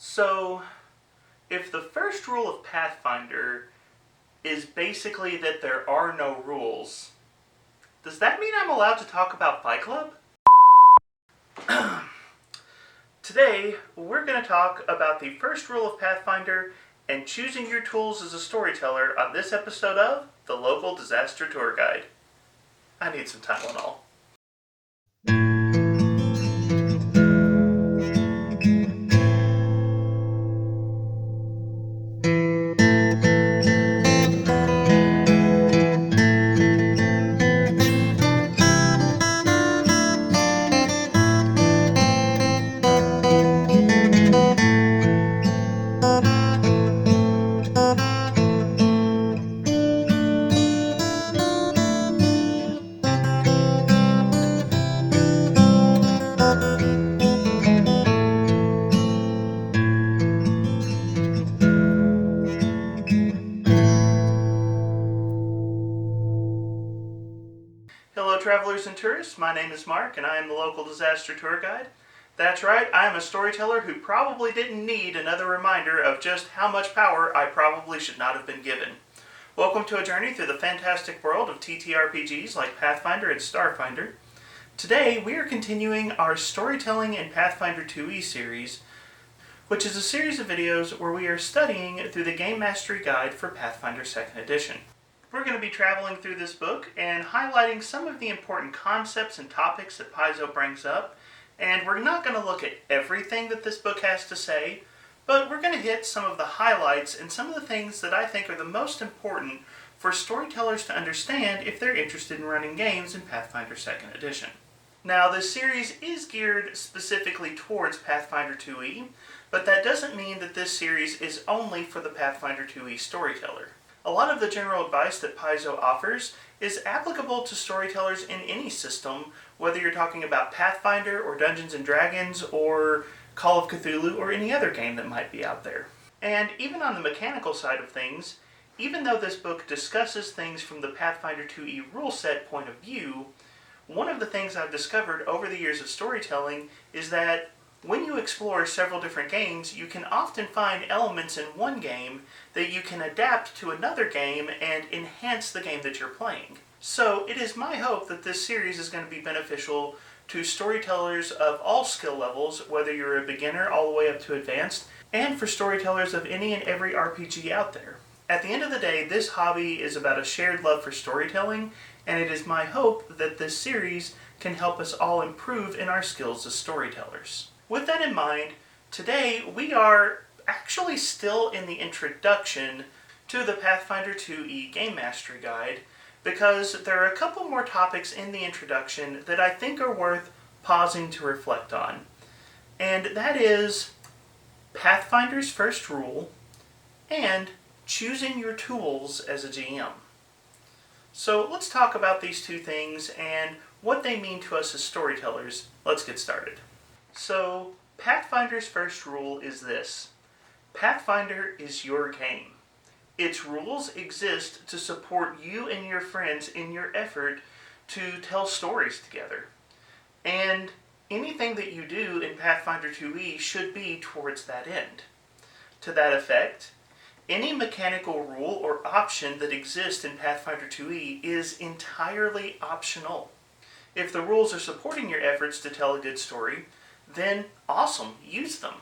So, if the first rule of Pathfinder is basically that there are no rules, does that mean I'm allowed to talk about Fight Club? Today, we're going to talk about the first rule of Pathfinder and choosing your tools as a storyteller on this episode of The Local Disaster Tour Guide. I need some Tylenol. Hello travelers and tourists, my name is Mark and I am the local disaster tour guide. That's right, I am a storyteller who probably didn't need another reminder of just how much power I probably should not have been given. Welcome to a journey through the fantastic world of TTRPGs like Pathfinder and Starfinder. Today we are continuing our Storytelling in Pathfinder 2e series, which is a series of videos where we are studying through the Gamemastery guide for Pathfinder 2nd edition. We're going to be traveling through this book and highlighting some of the important concepts and topics that Paizo brings up, and we're not going to look at everything that this book has to say, but we're going to hit some of the highlights and some of the things that I think are the most important for storytellers to understand if they're interested in running games in Pathfinder 2nd edition. Now, this series is geared specifically towards Pathfinder 2e, but that doesn't mean that this series is only for the Pathfinder 2e storyteller. A lot of the general advice that Paizo offers is applicable to storytellers in any system, whether you're talking about Pathfinder or Dungeons & Dragons or Call of Cthulhu or any other game that might be out there. And even on the mechanical side of things, even though this book discusses things from the Pathfinder 2e rule set point of view, one of the things I've discovered over the years of storytelling is that when you explore several different games, you can often find elements in one game that you can adapt to another game and enhance the game that you're playing. So it is my hope that this series is going to be beneficial to storytellers of all skill levels, whether you're a beginner all the way up to advanced, and for storytellers of any and every RPG out there. At the end of the day, this hobby is about a shared love for storytelling, and it is my hope that this series can help us all improve in our skills as storytellers. With that in mind, today we are actually still in the introduction to the Pathfinder 2e Gamemastery Guide, because there are a couple more topics in the introduction that I think are worth pausing to reflect on. And that is Pathfinder's first rule and choosing your tools as a GM. So let's talk about these two things and what they mean to us as storytellers. Let's get started. So, Pathfinder's first rule is this: Pathfinder is your game. Its rules exist to support you and your friends in your effort to tell stories together. And anything that you do in Pathfinder 2e should be towards that end. To that effect, any mechanical rule or option that exists in Pathfinder 2e is entirely optional. If the rules are supporting your efforts to tell a good story, then awesome, use them.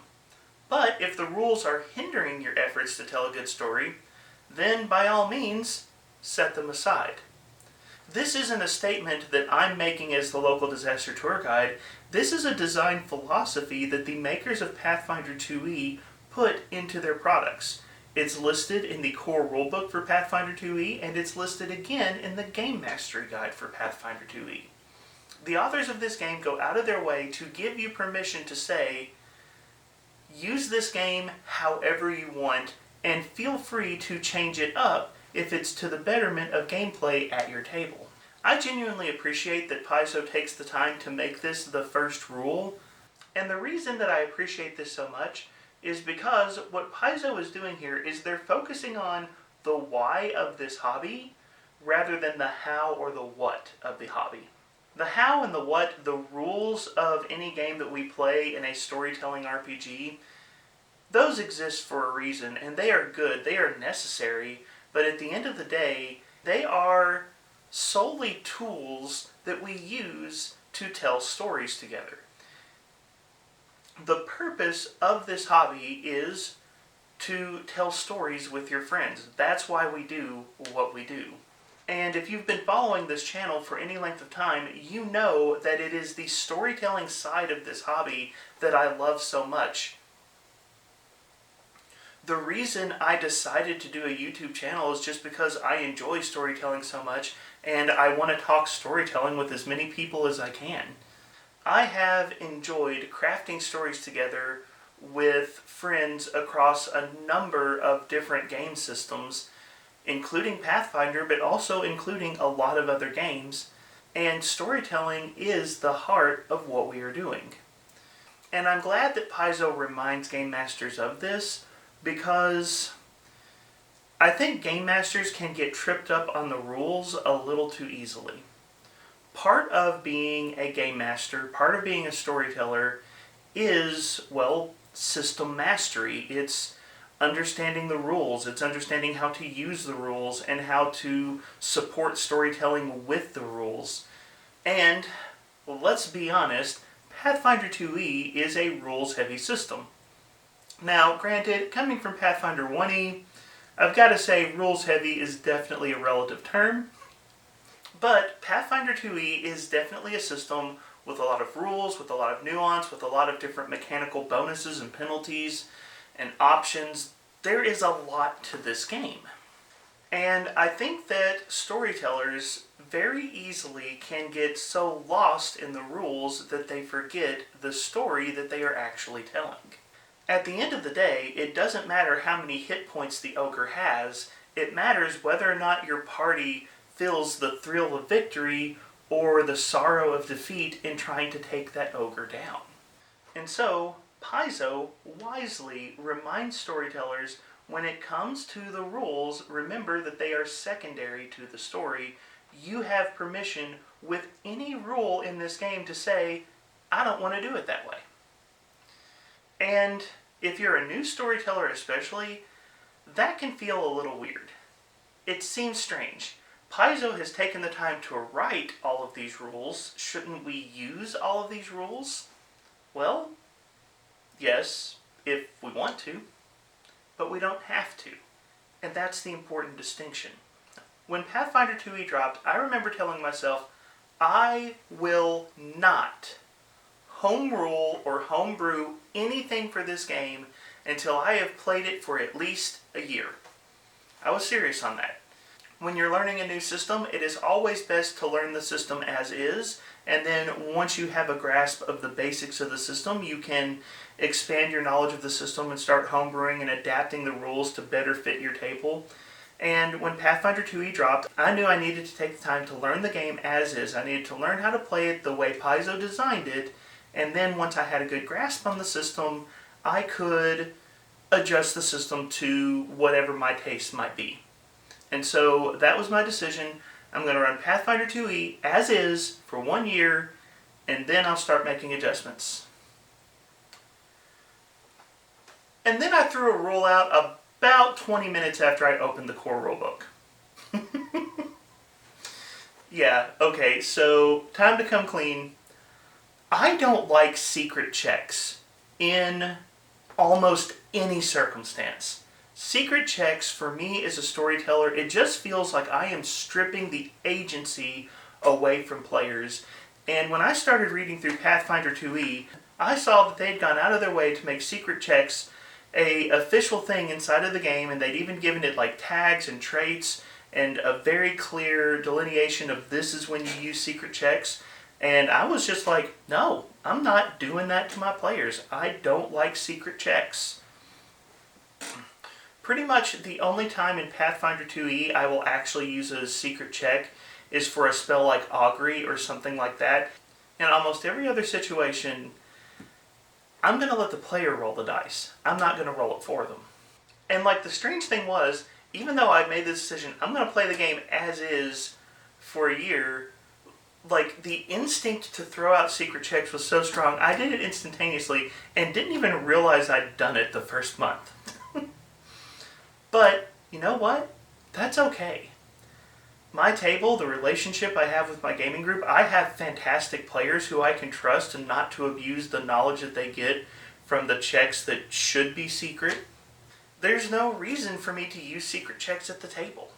But if the rules are hindering your efforts to tell a good story, then by all means, set them aside. This isn't a statement that I'm making as the local disaster tour guide. This is a design philosophy that the makers of Pathfinder 2e put into their products. It's listed in the core rulebook for Pathfinder 2e, and it's listed again in the Gamemastery guide for Pathfinder 2e. The authors of this game go out of their way to give you permission to say, use this game however you want, and feel free to change it up if it's to the betterment of gameplay at your table. I genuinely appreciate that Paizo takes the time to make this the first rule, and the reason that I appreciate this so much is because what Paizo is doing here is they're focusing on the why of this hobby rather than the how or the what of the hobby. The how and the what, the rules of any game that we play in a storytelling RPG, Those exist for a reason, and they are good, they are necessary, but at the end of the day, they are solely tools that we use to tell stories together. The purpose of this hobby is to tell stories with your friends. That's why we do what we do. And if you've been following this channel for any length of time, you know that it is the storytelling side of this hobby that I love so much. The reason I decided to do a YouTube channel is just because I enjoy storytelling so much, and I want to talk storytelling with as many people as I can. I have enjoyed crafting stories together with friends across a number of different game systems, including Pathfinder, but also including a lot of other games. And storytelling is the heart of what we are doing. And I'm glad that Paizo reminds game masters of this, because I think game masters can get tripped up on the rules a little too easily. Part of being a game master, part of being a storyteller is, well, system mastery. It's understanding the rules, it's understanding how to use the rules and how to support storytelling with the rules. And, well, let's be honest, Pathfinder 2e is a rules-heavy system. Now, granted, coming from Pathfinder 1e, I've got to say rules-heavy is definitely a relative term, but Pathfinder 2e is definitely a system with a lot of rules, with a lot of nuance, with a lot of different mechanical bonuses and penalties and options. There is a lot to this game. And I think that storytellers very easily can get so lost in the rules that they forget the story that they are actually telling. At the end of the day, it doesn't matter how many hit points the ogre has. It matters whether or not your party feels the thrill of victory or the sorrow of defeat in trying to take that ogre down. And so, Paizo wisely reminds storytellers, when it comes to the rules, remember that they are secondary to the story. You have permission with any rule in this game to say, I don't want to do it that way. And if you're a new storyteller especially, that can feel a little weird. It seems strange. Paizo has taken the time to write all of these rules. Shouldn't we use all of these rules? Well, yes, if we want to, but we don't have to. And that's the important distinction. When Pathfinder 2e dropped, I remember telling myself, I will not home rule or homebrew anything for this game until I have played it for at least a year. I was serious on that. When you're learning a new system, it is always best to learn the system as is, and then once you have a grasp of the basics of the system, you can expand your knowledge of the system and start homebrewing and adapting the rules to better fit your table. And when Pathfinder 2e dropped, I knew I needed to take the time to learn the game as is. I needed to learn how to play it the way Paizo designed it, and then once I had a good grasp on the system, I could adjust the system to whatever my taste might be. And so that was my decision. I'm going to run Pathfinder 2e as is for 1 year, and then I'll start making adjustments. And then I threw a rule out about 20 minutes after I opened the core rulebook. Yeah, okay, so time to come clean. I don't like secret checks in almost any circumstance. Secret checks, for me as a storyteller, it just feels like I am stripping the agency away from players. And when I started reading through Pathfinder 2e, I saw that they'd gone out of their way to make secret checks a official thing inside of the game, and they'd even given it like tags and traits and a very clear delineation of this is when you use secret checks. And I was just like, no, I'm not doing that to my players. I don't like secret checks. Pretty much the only time in Pathfinder 2e I will actually use a secret check is for a spell like Augury or something like that. In almost every other situation, I'm going to let the player roll the dice. I'm not going to roll it for them. And like the strange thing was, even though I made the decision, I'm going to play the game as is for a year, like, the instinct to throw out secret checks was so strong, I did it instantaneously and didn't even realize I'd done it the first month. But, you know what? That's okay. My table, the relationship I have with my gaming group, I have fantastic players who I can trust and not to abuse the knowledge that they get from the checks that should be secret. There's no reason for me to use secret checks at the table.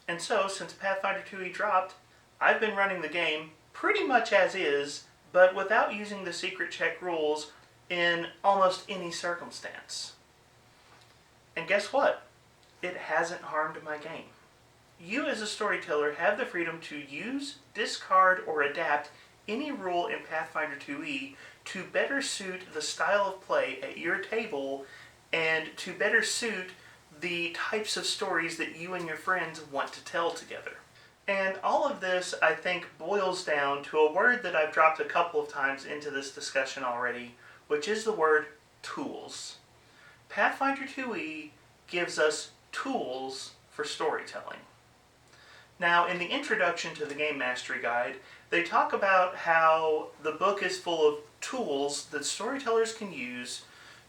And so, since Pathfinder 2e dropped, I've been running the game pretty much as is, but without using the secret check rules in almost any circumstance. And guess what? It hasn't harmed my game. You as a storyteller have the freedom to use, discard, or adapt any rule in Pathfinder 2e to better suit the style of play at your table and to better suit the types of stories that you and your friends want to tell together. And all of this, I think, boils down to a word that I've dropped a couple of times into this discussion already, which is the word tools. Pathfinder 2e gives us tools for storytelling. Now, in the introduction to the Gamemastery Guide, they talk about how the book is full of tools that storytellers can use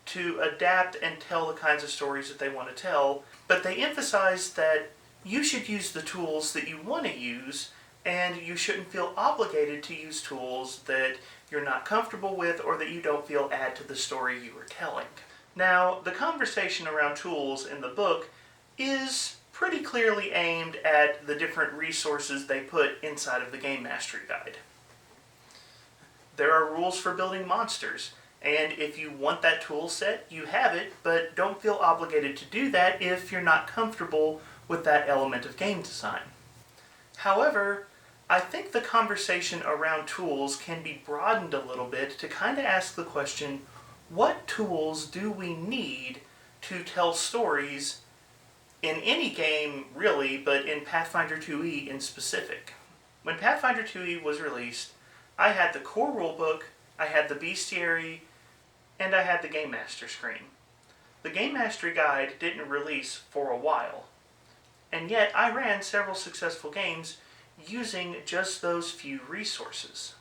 to adapt and tell the kinds of stories that they want to tell, but they emphasize that you should use the tools that you want to use, and you shouldn't feel obligated to use tools that you're not comfortable with or that you don't feel add to the story you are telling. Now, the conversation around tools in the book is pretty clearly aimed at the different resources they put inside of the Gamemastery Guide. There are rules for building monsters, and if you want that tool set, you have it, but don't feel obligated to do that if you're not comfortable with that element of game design. However, I think the conversation around tools can be broadened a little bit to kind of ask the question, what tools do we need to tell stories in any game, really, but in Pathfinder 2e in specific? When Pathfinder 2e was released, I had the core rulebook, I had the bestiary, and I had the Game Master screen. The Game Mastery Guide didn't release for a while, and yet I ran several successful games using just those few resources.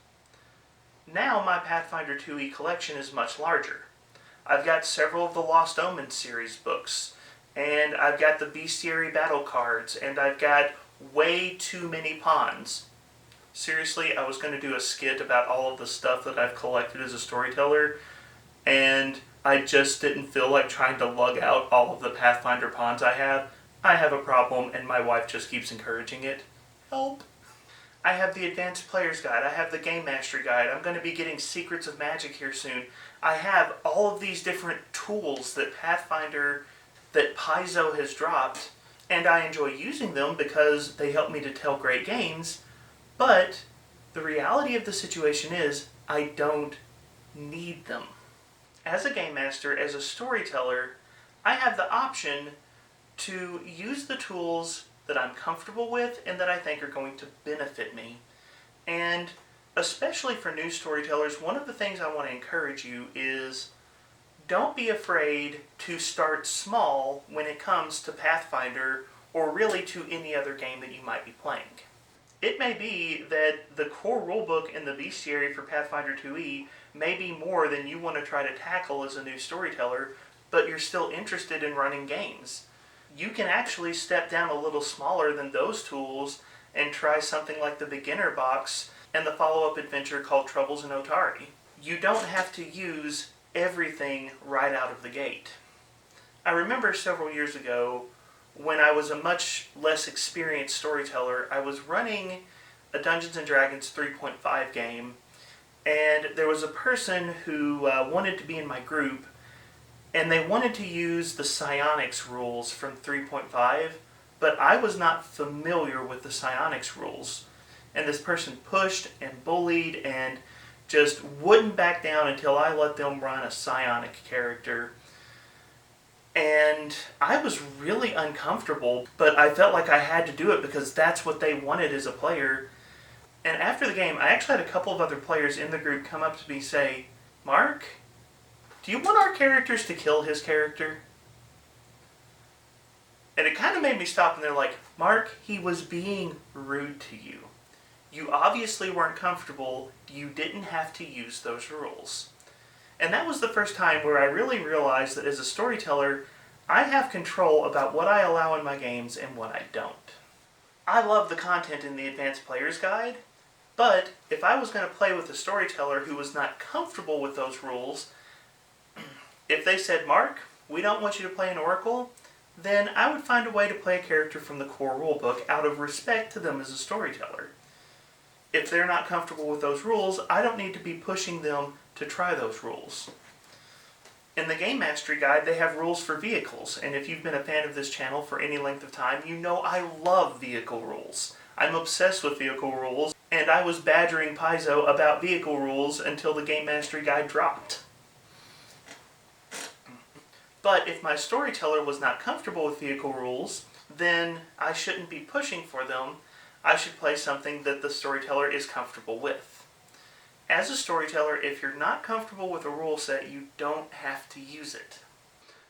Now my Pathfinder 2e collection is much larger. I've got several of the Lost Omens series books, and I've got the bestiary battle cards, and I've got way too many pawns. Seriously, I was going to do a skit about all of the stuff that I've collected as a storyteller, and I just didn't feel like trying to lug out all of the Pathfinder pawns I have. I have a problem, and my wife just keeps encouraging it. Help! I have the Advanced Player's Guide. I have the Game Mastery Guide. I'm going to be getting Secrets of Magic here soon. I have all of these different tools that Paizo has dropped, and I enjoy using them because they help me to tell great games, but the reality of the situation is I don't need them. As a game master, as a storyteller, I have the option to use the tools that I'm comfortable with and that I think are going to benefit me. And especially for new storytellers, one of the things I want to encourage you is don't be afraid to start small when it comes to Pathfinder or really to any other game that you might be playing. It may be that the core rulebook and the bestiary for Pathfinder 2e may be more than you want to try to tackle as a new storyteller, but you're still interested in running games. You can actually step down a little smaller than those tools and try something like the beginner box and the follow-up adventure called Troubles in Otari. You don't have to use everything right out of the gate. I remember several years ago when I was a much less experienced storyteller, I was running a Dungeons & Dragons 3.5 game, and there was a person who wanted to be in my group, and they wanted to use the psionics rules from 3.5, but I was not familiar with the psionics rules. And this person pushed and bullied and just wouldn't back down until I let them run a psionic character. And I was really uncomfortable, but I felt like I had to do it because that's what they wanted as a player. And after the game, I actually had a couple of other players in the group come up to me and say, "Mark, do you want our characters to kill his character?" And it kind of made me stop, and they're like, "Mark, he was being rude to you. You obviously weren't comfortable, you didn't have to use those rules. And that was the first time where I really realized that as a storyteller, I have control about what I allow in my games and what I don't. I love the content in the Advanced Player's Guide, but if I was going to play with a storyteller who was not comfortable with those rules, if they said, "Mark, we don't want you to play an oracle," then I would find a way to play a character from the core rulebook out of respect to them as a storyteller. If they're not comfortable with those rules, I don't need to be pushing them to try those rules. In the Gamemastery Guide, they have rules for vehicles, and if you've been a fan of this channel for any length of time, you know I love vehicle rules. I'm obsessed with vehicle rules, and I was badgering Paizo about vehicle rules until the Gamemastery Guide dropped. But if my storyteller was not comfortable with vehicle rules, then I shouldn't be pushing for them. I should play something that the storyteller is comfortable with. As a storyteller, if you're not comfortable with a rule set, you don't have to use it.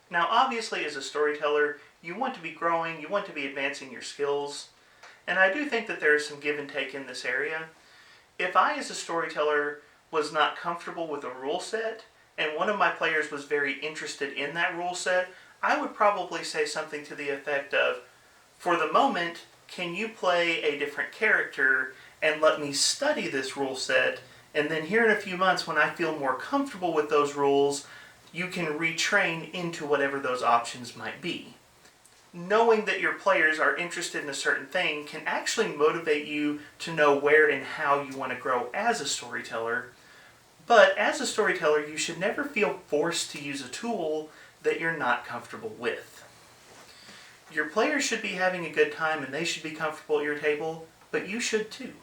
Now, obviously, as a storyteller, you want to be growing, you want to be advancing your skills, and I do think that there is some give and take in this area. If I, as a storyteller, was not comfortable with a rule set, and one of my players was very interested in that rule set, I would probably say something to the effect of, "For the moment, can you play a different character and let me study this rule set, and then here in a few months when I feel more comfortable with those rules, you can retrain into whatever those options might be." Knowing that your players are interested in a certain thing can actually motivate you to know where and how you want to grow as a storyteller. But as a storyteller, you should never feel forced to use a tool that you're not comfortable with. Your players should be having a good time and they should be comfortable at your table, but you should too.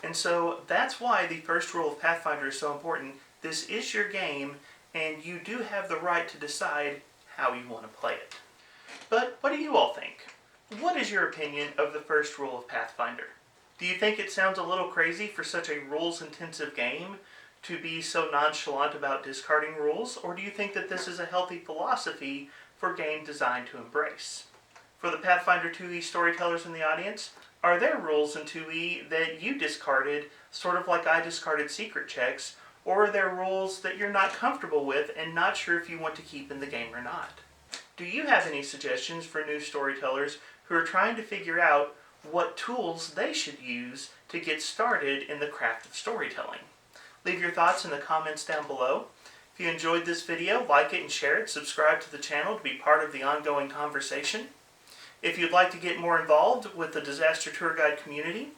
And so that's why the first rule of Pathfinder is so important. This is your game, and you do have the right to decide how you want to play it. But what do you all think? What is your opinion of the first rule of Pathfinder? Do you think it sounds a little crazy for such a rules-intensive game to be so nonchalant about discarding rules, or do you think that this is a healthy philosophy for game design to embrace? For the Pathfinder 2e storytellers in the audience, are there rules in 2e that you discarded, sort of like I discarded secret checks, or are there rules that you're not comfortable with and not sure if you want to keep in the game or not? Do you have any suggestions for new storytellers who are trying to figure out what tools they should use to get started in the craft of storytelling? Leave your thoughts in the comments down below. If you enjoyed this video, like it and share it. Subscribe to the channel to be part of the ongoing conversation. If you'd like to get more involved with the Disaster Tour Guide community,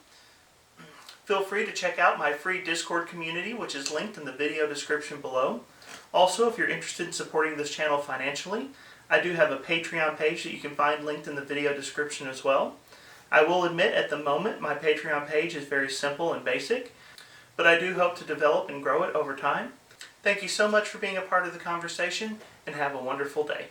feel free to check out my free Discord community, which is linked in the video description below. Also, if you're interested in supporting this channel financially, I do have a Patreon page that you can find linked in the video description as well. I will admit, at the moment, my Patreon page is very simple and basic, but I do hope to develop and grow it over time. Thank you so much for being a part of the conversation, and have a wonderful day.